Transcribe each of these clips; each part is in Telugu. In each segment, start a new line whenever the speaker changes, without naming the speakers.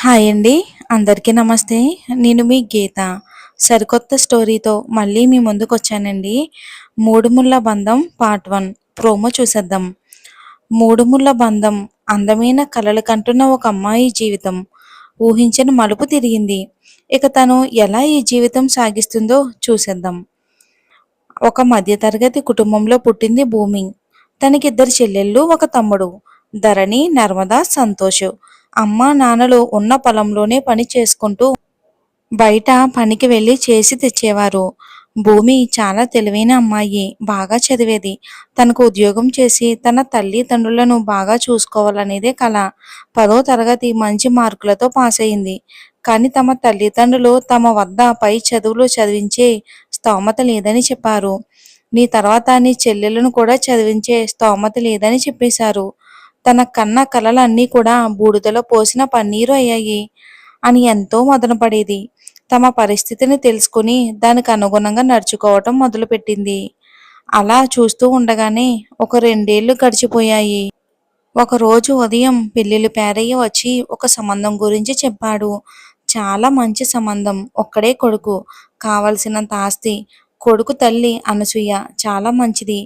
హాయ్ అండి. అందరికీ నమస్తే. నేను మీ గీత. సరికొత్త స్టోరీతో మళ్ళీ మీ ముందుకొచ్చానండి. 'మూడు ముళ్ళ బంధం' పార్ట్ 1 ప్రోమో చూసేద్దాం. 'మూడు ముళ్ళ బంధం' అందమైన కలలు కంటున్న ఒక అమ్మాయి జీవితం ఊహించని మలుపు తిరిగింది. ఇక తను ఎలా ఈ జీవితం సాగిస్తుందో చూసేద్దాం. ఒక మధ్యతరగతి కుటుంబంలో పుట్టింది భూమి. తనకిద్దరు చెల్లెళ్ళు, ఒక తమ్ముడు. ధరణి, నర్మద, సంతోష్. అమ్మా నాన్నలు ఉన్న పొలంలోనే పని చేసుకుంటూ బయట పనికి వెళ్ళి చేసి తెచ్చేవారు. భూమి చాలా తెలివైన అమ్మాయి. బాగా చదివేది. తనకు ఉద్యోగం చేసి తన తల్లిదండ్రులను బాగా చూసుకోవాలనేదే కల. 10వ తరగతి మంచి మార్కులతో పాస్ అయింది. కానీ తమ తల్లిదండ్రులు తమ వద్ద పై చదువులు చదివించే స్తోమత లేదని చెప్పారు. నీ తర్వాత నీ చెల్లెలను కూడా చదివించే స్తోమత లేదని చెప్పేశారు. తన కన్న కలలన్నీ కూడా బూడిదలో పోసిన పన్నీరు అయ్యాయి అని ఎంతో మదనపడేది. తమ పరిస్థితిని తెలుసుకుని దానికి అనుగుణంగా నడుచుకోవటం మొదలుపెట్టింది. అలా చూస్తూ ఉండగానే ఒక 2 ఏళ్లు గడిచిపోయాయి. ఒకరోజు ఉదయం పెళ్ళిళ్ళు పేరయ్య వచ్చి ఒక సంబంధం గురించి చెప్పాడు. చాలా మంచి సంబంధం. ఒక్కడే కొడుకు. కావలసినంత ఆస్తి. కొడుకు తల్లి అనసూయ చాలా మంచిది.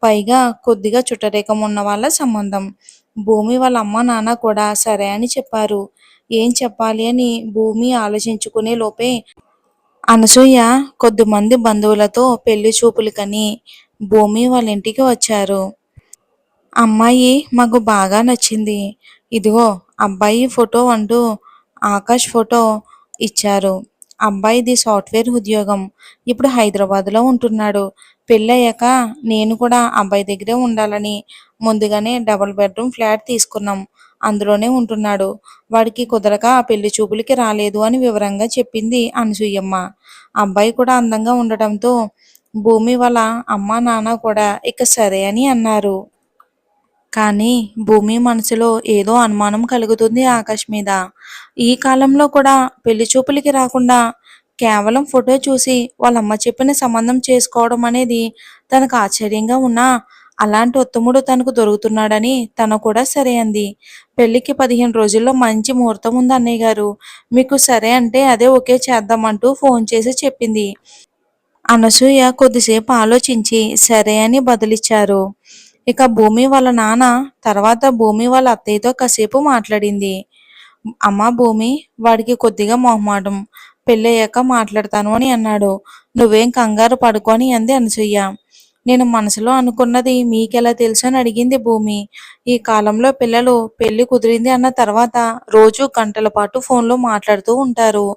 పైగా కొద్దిగా చుట్టరికం ఉన్న వాళ్ళ సంబంధం. భూమి వాళ్ళ అమ్మ నాన్న కూడా సరే అని చెప్పారు. ఏం చెప్పాలి అని భూమి ఆలోచించుకునే లోపే అనసూయ కొద్దిమంది బంధువులతో పెళ్లి చూపులకని భూమి వాళ్ళ ఇంటికి వచ్చారు. అమ్మాయి మాకు బాగా నచ్చింది. ఇదిగో అబ్బాయి ఫోటో అంటూ ఆకాష్ ఫోటో ఇచ్చారు. అబ్బాయిది సాఫ్ట్వేర్ ఉద్యోగం. ఇప్పుడు హైదరాబాద్లో ఉంటున్నాడు. పెళ్ళయ్యాక నేను కూడా అబ్బాయి దగ్గరే ఉండాలని ముందుగానే డబుల్ బెడ్రూమ్ ఫ్లాట్ తీసుకున్నాం. అందులోనే ఉంటున్నాడు. వాడికి కుదరక పెళ్లి చూపులకి రాలేదు అని వివరంగా చెప్పింది అనసూయమ్మ. అబ్బాయి కూడా అందంగా ఉండటంతో భూమి వాళ్ళ అమ్మ నాన్న కూడా ఇక సరే అని అన్నారు. కానీ భూమి మనసులో ఏదో అనుమానం కలుగుతుంది ఆకాష్ మీద. ఈ కాలంలో కూడా పెళ్లి చూపులకి రాకుండా కేవలం ఫోటో చూసి వాళ్ళమ్మ చెప్పిన సంబంధం చేసుకోవడం అనేది తనకు ఆశ్చర్యంగా ఉన్నా, అలాంటి ఉత్తముడు తనకు దొరుకుతున్నాడని తను కూడా సరే అంది. పెళ్లికి 15 రోజుల్లో మంచి ముహూర్తం ఉంది అన్నయ్య గారు. మీకు సరే అంటే అదే ఓకే చేద్దామంటూ ఫోన్ చేసి చెప్పింది. అనసూయ కొద్దిసేపు ఆలోచించి సరే అని బదులిచ్చారు. ఇక భూమి వాళ్ళ నాన్న తర్వాత భూమి వాళ్ళ అత్తయ్యతో కాసేపు మాట్లాడింది. అమ్మా భూమి, వాడికి కొద్దిగా మొహమాటం. పెళ్ళయ్యాక మాట్లాడతాను అని అన్నాడు. నువ్వేం కంగారు పడుకో అని అంది అనసూయ. నేను మనసులో అనుకున్నది మీకెలా తెలుసు అని అడిగింది భూమి. ఈ కాలంలో పిల్లలు పెళ్లి కుదిరింది అన్న తర్వాత రోజు గంటల పాటు ఫోన్లో మాట్లాడుతూ ఉంటారు.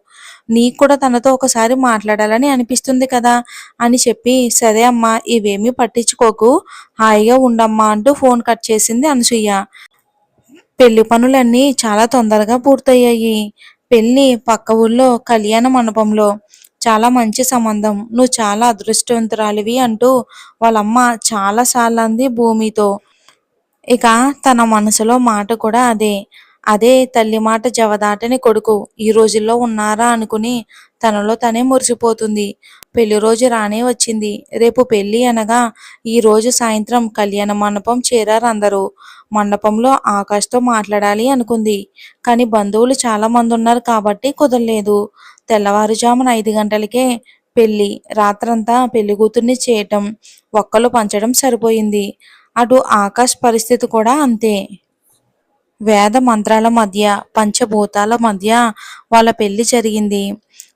నీకు కూడా తనతో ఒకసారి మాట్లాడాలని అనిపిస్తుంది కదా అని చెప్పి, సరే అమ్మా ఇవేమీ పట్టించుకోకు, హాయిగా ఉండమ్మా అంటూ ఫోన్ కట్ చేసింది అనసూయ. పెళ్లి పనులన్నీ చాలా తొందరగా పూర్తయ్యాయి. పెళ్లి పక్క ఊళ్ళో కళ్యాణ మండపంలో. చాలా మంచి సంబంధం. నువ్వు చాలా అదృష్టవంతురాలివి అంటూ వాళ్ళమ్మ చాలా సార్లు అంది భూమితో. ఇక తన మనసులో మాట కూడా అదే. అదే తల్లి మాట జవదాటని కొడుకు ఈ రోజుల్లో ఉన్నారా అనుకుని తనలో తనే మురిసిపోతుంది. పెళ్లి రోజు రానే వచ్చింది. రేపు పెళ్లి అనగా ఈ రోజు సాయంత్రం కళ్యాణ మండపం చేరారు అందరూ. మండపంలో ఆకాష్తో మాట్లాడాలి అనుకుంది. కానీ బంధువులు చాలా మంది ఉన్నారు కాబట్టి కుదరలేదు. తెల్లవారుజామున 5 గంటలకే పెళ్లి. రాత్రంతా పెళ్లి కూతుర్ని చేయటం, ఒక్కలు పంచడం సరిపోయింది. అటు ఆకాష్ పరిస్థితి కూడా అంతే. వేద మంత్రాల మధ్య, పంచభూతాల మధ్య వాళ్ళ పెళ్లి జరిగింది.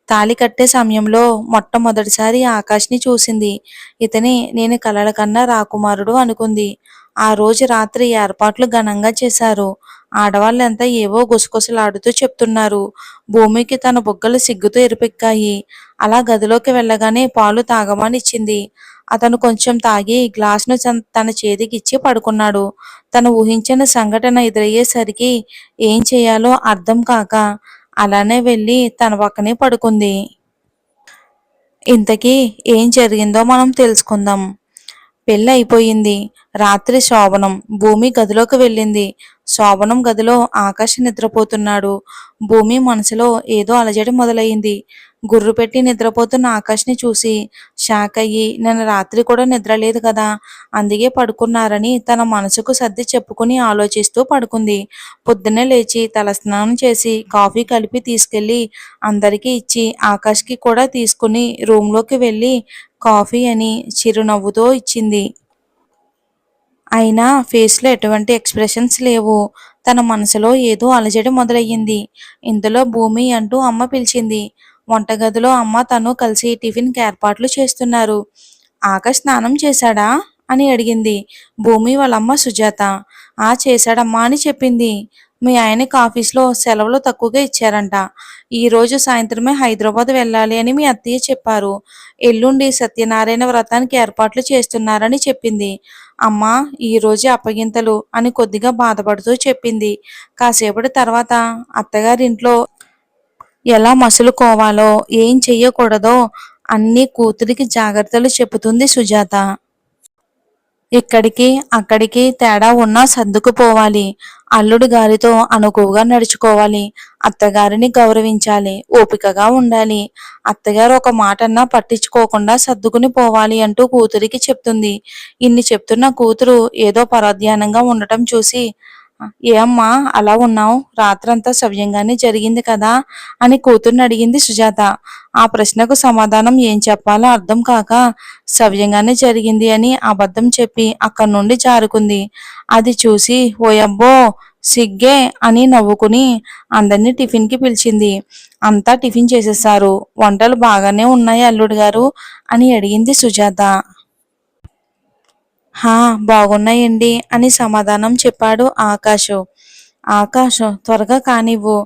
తాళి కట్టే సమయంలో మొట్టమొదటిసారి ఆకాష్ని చూసింది. ఇతనే నేను కలల కన్నా రాకుమారుడు అనుకుంది. ఆ రోజు రాత్రి ఏర్పాట్లు ఘనంగా చేశారు. ఆడవాళ్ళంతా ఏవో గుసగుసలాడుతూ చెప్తున్నారు. భూమికి తన బుగ్గలు సిగ్గుతో ఎరుపెక్కాయి. అలా గదిలోకి వెళ్ళగానే పాలు తాగమని ఇచ్చింది. అతను కొంచెం తాగి గ్లాసును తన చేతికిచ్చి పడుకున్నాడు. తను ఊహించిన సంఘటన ఎదురయ్యేసరికి ఏం చేయాలో అర్థం కాక అలానే వెళ్ళి తన పక్కనే పడుకుంది. ఇంతకీ ఏం జరిగిందో మనం తెలుసుకుందాం. పెళ్ళి అయిపోయింది. రాత్రి శోభనం. భూమి గదిలోకి వెళ్ళింది. శోభనం గదిలో ఆకాష్ నిద్రపోతున్నాడు. భూమి మనసులో ఏదో అలజడి మొదలయింది. గుర్రు పెట్టి నిద్రపోతున్న ఆకాష్ని చూసి షాక్ అయ్యి, నిన్న రాత్రి కూడా నిద్రలేదు కదా, అందుకే పడుకున్నారని తన మనసుకు సర్ది చెప్పుకుని ఆలోచిస్తూ పడుకుంది. పొద్దున్నే లేచి తలస్నానం చేసి కాఫీ కలిపి తీసుకెళ్ళి అందరికీ ఇచ్చి ఆకాష్కి కూడా తీసుకుని రూంలోకి వెళ్ళి కాఫీ అని చిరునవ్వుతో ఇచ్చింది. అయినా ఫేస్‌లో ఎటువంటి ఎక్స్‌ప్రెషన్స్ లేవు. తన మనసులో ఏదో అలజడి మొదలయ్యింది. ఇంతలో భూమి అంటూ అమ్మ పిలిచింది. వంటగదిలో అమ్మ తను కలిసి టిఫిన్‌కి ఏర్పాట్లు చేస్తున్నారు. ఆకాష్ స్నానం చేశాడా? అని అడిగింది భూమి వాళ్ళమ్మ సుజాత. ఆ చేశాడమ్మా అని చెప్పింది. మీ ఆయనకి ఆఫీస్‌లో సెలవులు తక్కువగా ఇచ్చారంట. ఈరోజు సాయంత్రమే హైదరాబాద్ వెళ్ళాలి అని మీ అత్తయ్య చెప్పారు. ఎల్లుండి సత్యనారాయణ వ్రతానికి ఏర్పాట్లు చేస్తున్నారని చెప్పింది. అమ్మా ఈరోజే అప్పగింతలు అని కొద్దిగా బాధపడుతూ చెప్పింది. కాసేపటి తర్వాత అత్తగారింట్లో ఎలా మసులుకోవాలో, ఏం చెయ్యకూడదో అన్నీ కూతురికి జాగ్రత్తలు చెబుతుంది సుజాత. ఇక్కడికి అక్కడికి తేడా ఉన్నా సర్దుకుపోవాలి. అల్లుడు గారితో అనుకువగా నడుచుకోవాలి. అత్తగారిని గౌరవించాలి. ఓపికగా ఉండాలి. అత్తగారు ఒక మాటన్నా పట్టించుకోకుండా సర్దుకుని పోవాలి అంటూ కూతురికి చెప్తుంది. ఇన్ని చెప్తున్న కూతురు ఏదో పరధ్యానంగా ఉండటం చూసి ఏ అమ్మా అలా ఉన్నావు? రాత్రంతా సవ్యంగానే జరిగింది కదా అని కూతుర్ని అడిగింది సుజాత. ఆ ప్రశ్నకు సమాధానం ఏం చెప్పాలో అర్థం కాక సవ్యంగానే జరిగింది అని అబద్ధం చెప్పి అక్కడి నుండి జారుకుంది. అది చూసి ఓయబ్బో సిగ్గే అని నవ్వుకుని అందరినీ టిఫిన్‌కి పిలిచింది. అంతా టిఫిన్ చేసేశారు. వంటలు బాగానే ఉన్నాయి అల్లుడు గారు అని అడిగింది సుజాత. హా! బాగున్నాయండి అని సమాధానం చెప్పాడు ఆకాషు. ఆకాష్ త్వరగా కానివ్వు.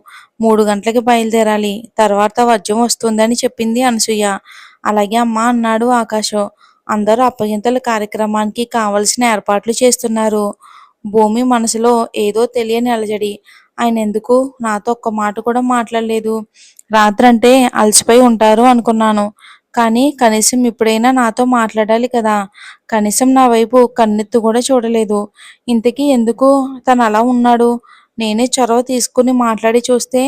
3 గంటలకి బయలుదేరాలి. తర్వాత వర్జం వస్తుందని చెప్పింది అనసూయ. అలాగే అమ్మా అన్నాడు ఆకాషు. అందరూ అప్పగింతల కార్యక్రమానికి కావలసిన ఏర్పాట్లు చేస్తున్నారు. భూమి మనసులో ఏదో తెలియని అలజడి. ఆయనెందుకు నాతో ఒక్క మాట కూడా మాట్లాడలేదు. రాత్రంటే అలసిపోయి ఉంటారు అనుకున్నాను. కానీ కనీసం ఇప్పుడైనా నాతో మాట్లాడాలి కదా! కనీసం నా వైపు కన్నెత్తి కూడా చూడలేదు. ఇంతకీ ఎందుకు తను అలా ఉన్నాడు? నేనే చొరవ తీసుకుని మాట్లాడి చూస్తే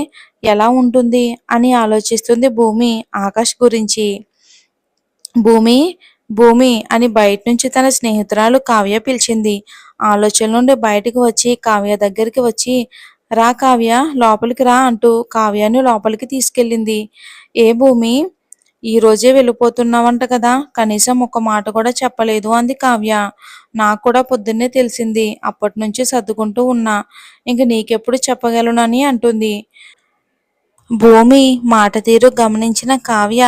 ఎలా ఉంటుంది అని ఆలోచిస్తుంది భూమి ఆకాష్ గురించి. భూమి, భూమి అని బయట నుంచి తన స్నేహితురాలు కావ్య పిలిచింది. ఆలోచన నుండి బయటకు వచ్చి కావ్య దగ్గరికి వచ్చి రా కావ్య లోపలికి రా అంటూ కావ్యాన్ని లోపలికి తీసుకెళ్ళింది. ఏ భూమి ఈ రోజే వెళ్ళిపోతున్నావంట కదా, కనీసం ఒక్క మాట కూడా చెప్పలేదు అంది కావ్య. నాకు కూడా పొద్దున్నే తెలిసింది. అప్పటి నుంచి సర్దుకుంటూ ఉన్నా. ఇంక నీకెప్పుడు చెప్పగలనని అంటుంది. భూమి మాట తీరు గమనించిన కావ్య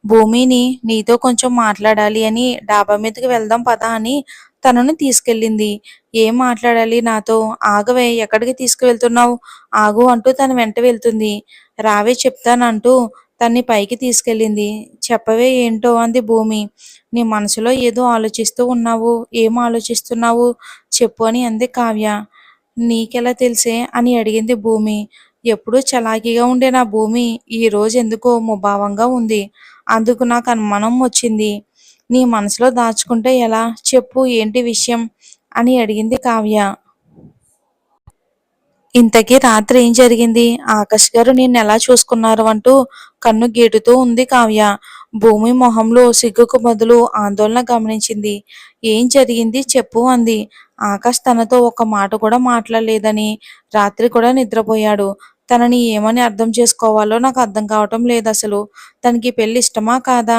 భూమిని నీతో కొంచెం మాట్లాడాలి అని డాబా మీదకి వెళ్దాం పదా అని తనను తీసుకెళ్ళింది. ఏం మాట్లాడాలి నాతో? ఆగవే ఎక్కడికి తీసుకువెళ్తున్నావు? ఆగు అంటూ తన వెంట వెళ్తుంది. రావే చెప్తానంటూ తన్ని పైకి తీసుకెళ్ళింది. చెప్పవే ఏంటో అంది భూమి. నీ మనసులో ఏదో ఆలోచిస్తూ ఉన్నావు. ఏం ఆలోచిస్తున్నావు చెప్పు అని అంది కావ్య. నీకెలా తెలిసే అని అడిగింది భూమి. ఎప్పుడూ చలాకీగా ఉండే నా భూమి ఈ రోజు ఎందుకో ముభావంగా ఉంది. అందుకు నాకు అనుమానం వచ్చింది. నీ మనసులో దాచుకుంటే ఎలా? చెప్పు ఏంటి విషయం అని అడిగింది కావ్య. ఇంతకీ రాత్రి ఏం జరిగింది? ఆకాష్ గారు నిన్నెలా చూసుకున్నారు అంటూ కన్ను గీటుతూ ఉంది కావ్య. భూమి మొహంలో సిగ్గుకు బదులు ఆందోళన గమనించింది. ఏం జరిగింది చెప్పు అంది. ఆకాష్ తనతో ఒక్క మాట కూడా మాట్లాడలేదని, రాత్రి కూడా నిద్రపోయాడు. తనని ఏమని అర్థం చేసుకోవాలో నాకు అర్థం కావటం లేదసలు. తనకి ఈ పెళ్లి ఇష్టమా కాదా?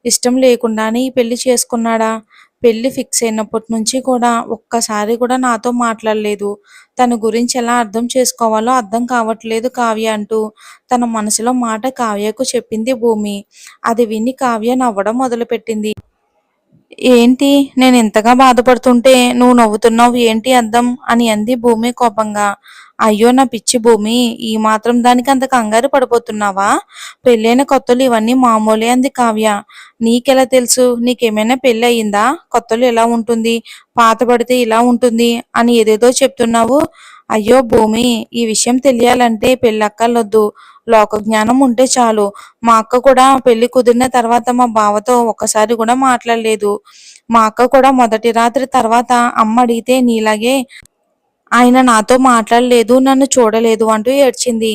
ఇష్టం లేకుండానే ఈ పెళ్లి చేసుకున్నాడా? పెళ్లి ఫిక్స్ అయినప్పటి నుంచి కూడా ఒక్కసారి కూడా నాతో మాట్లాడలేదు. తన గురించి ఎలా అర్థం చేసుకోవాలో అర్థం కావట్లేదు కావ్య అంటూ తన మనసులో మాట కావ్యకు చెప్పింది భూమి. అది విని కావ్య నవ్వడం మొదలుపెట్టింది. ఏంటి నేను ఇంతగా బాధపడుతుంటే నువ్వు నవ్వుతున్నావు ఏంటి అర్థం అని అంది భూమి కోపంగా. అయ్యో నా పిచ్చి భూమి, ఈ మాత్రం దానికి అంత కంగారు పడిపోతున్నావా? పెళ్ళైన కొత్తలు ఇవన్నీ మామూలే అంది కావ్య. నీకెలా తెలుసు? నీకేమైనా పెళ్ళి అయిందా? కొత్తలు ఎలా ఉంటుంది, పాత పడితే ఇలా ఉంటుంది అని ఏదేదో చెప్తున్నావు. అయ్యో భూమి, ఈ విషయం తెలియాలంటే పెళ్ళక్కర్లొద్దు, లోక జ్ఞానం ఉంటే చాలు. మా అక్క కూడా పెళ్లి కుదిరిన తర్వాత మా బావతో ఒక్కసారి కూడా మాట్లాడలేదు. మా అక్క కూడా మొదటి రాత్రి తర్వాత అమ్మ అడిగితే నీలాగే ఆయన నాతో మాట్లాడలేదు, నన్ను చూడలేదు అంటూ ఏడ్చింది.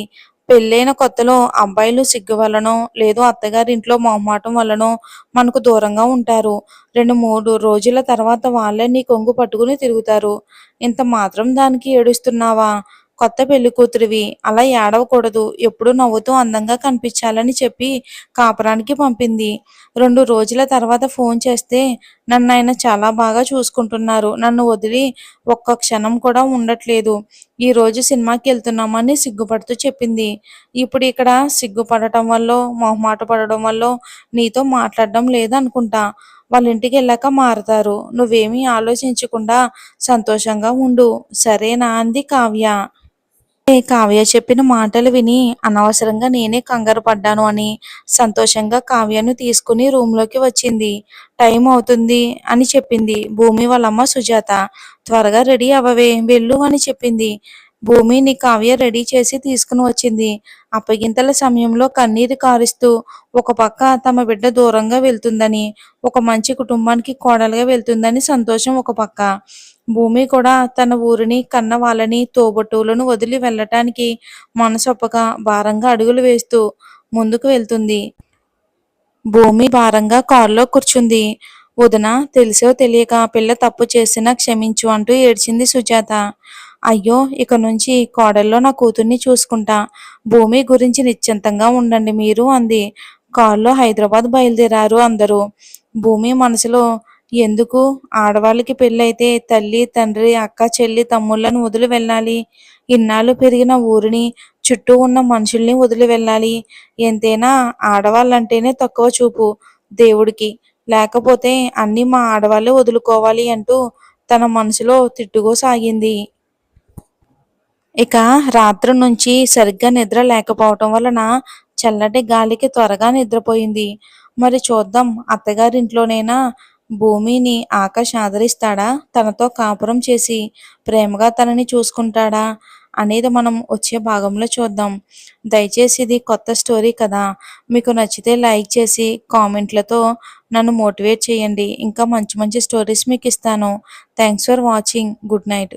పెళ్ళైన కొత్తలో అబ్బాయిలు సిగ్గు వల్లనో, లేదు అత్తగారింట్లో మొహమాటం వల్లనో మనకు దూరంగా ఉంటారు. 2, 3 రోజుల తర్వాత వాళ్ళే నీ కొంగు పట్టుకుని తిరుగుతారు. ఇంత మాత్రం దానికి ఏడుస్తున్నావా? కొత్త పెళ్ళికూతురివి. అలా ఏడవకూడదు. ఎప్పుడూ నవ్వుతూ అందంగా కనిపించాలని చెప్పి కాపురానికి పంపింది. 2 రోజుల తర్వాత ఫోన్ చేస్తే నన్నాయన చాలా బాగా చూసుకుంటున్నారు. నన్ను వదిలి ఒక్క క్షణం కూడా ఉండట్లేదు. ఈరోజు సినిమాకెళ్తున్నామని సిగ్గుపడుతూ చెప్పింది. ఇప్పుడు ఇక్కడ సిగ్గుపడటం వల్లో, మొహమాట పడడం వల్లో నీతో మాట్లాడడం లేదనుకుంటా. వాళ్ళింటికెళ్ళాక మారతారు. నువ్వేమీ ఆలోచించకుండా సంతోషంగా ఉండు. సరేనా అంది కావ్య. కావ్య చెప్పిన మాటలు విని అనవసరంగా నేనే కంగారు పడ్డాను అని సంతోషంగా కావ్యను తీసుకుని రూంలోకి వచ్చింది. టైం అవుతుంది అని చెప్పింది భూమి వాళ్ళమ్మ సుజాత. త్వరగా రెడీ అవ్వవే, వెళ్ళు అని చెప్పింది. భూమిని కావ్య రెడీ చేసి తీసుకుని వచ్చింది. అప్పగింతల సమయంలో కన్నీరు కారుస్తూ ఒక పక్క తమ బిడ్డ దూరంగా వెళ్తుందని, ఒక మంచి కుటుంబానికి కోడలుగా వెళ్తుందని సంతోషం ఒక పక్క. భూమి కూడా తన ఊరిని, కన్న వాళ్ళని, తోబుట్టువులను వదిలి వెళ్ళటానికి మనసొప్పక భారంగా అడుగులు వేస్తూ ముందుకు వెళ్తుంది. భూమి భారంగా కారులో కూర్చుంది. వదినా, తెలిసో తెలియక పిల్ల తప్పు చేసినా క్షమించు అంటూ ఏడ్చింది సుజాత. అయ్యో, ఇక నుంచి కోడల్లో నా కూతుర్ని చూసుకుంటా. భూమి గురించి నిశ్చింతంగా ఉండండి మీరు అంది. కారులో హైదరాబాద్ బయలుదేరారు అందరూ. భూమి మనసులో ఎందుకు ఆడవాళ్ళకి పెళ్ళైతే తల్లి, తండ్రి, అక్క, చెల్లి, తమ్ముళ్ళను వదిలి వెళ్ళాలి? ఇన్నాళ్ళు పెరిగిన ఊరిని, చుట్టూ ఉన్న మనుషుల్ని వదిలి వెళ్ళాలి? ఎంతైనా ఆడవాళ్ళంటేనే తక్కువ చూపు దేవుడికి. లేకపోతే అన్నీ మా ఆడవాళ్ళే వదులుకోవాలి అంటూ తన మనసులో తిట్టుకోసాగింది. ఇక రాత్రి నుంచి సరిగ్గా నిద్ర లేకపోవటం వలన చల్లటి గాలికి త్వరగా నిద్రపోయింది. మరి చూద్దాం, అత్తగారింట్లోనైనా భూమిని ఆకాష్ ఆదరిస్తాడా? తనతో కాపురం చేసి ప్రేమగా తనని చూసుకుంటాడా అనేది మనం వచ్చే భాగంలో చూద్దాం. దయచేసి ఇది కొత్త స్టోరీ కదా, మీకు నచ్చితే లైక్ చేసి కామెంట్లతో నన్ను మోటివేట్ చేయండి. ఇంకా మంచి మంచి స్టోరీస్ మీకు ఇస్తాను. Thanks for watching. Good night.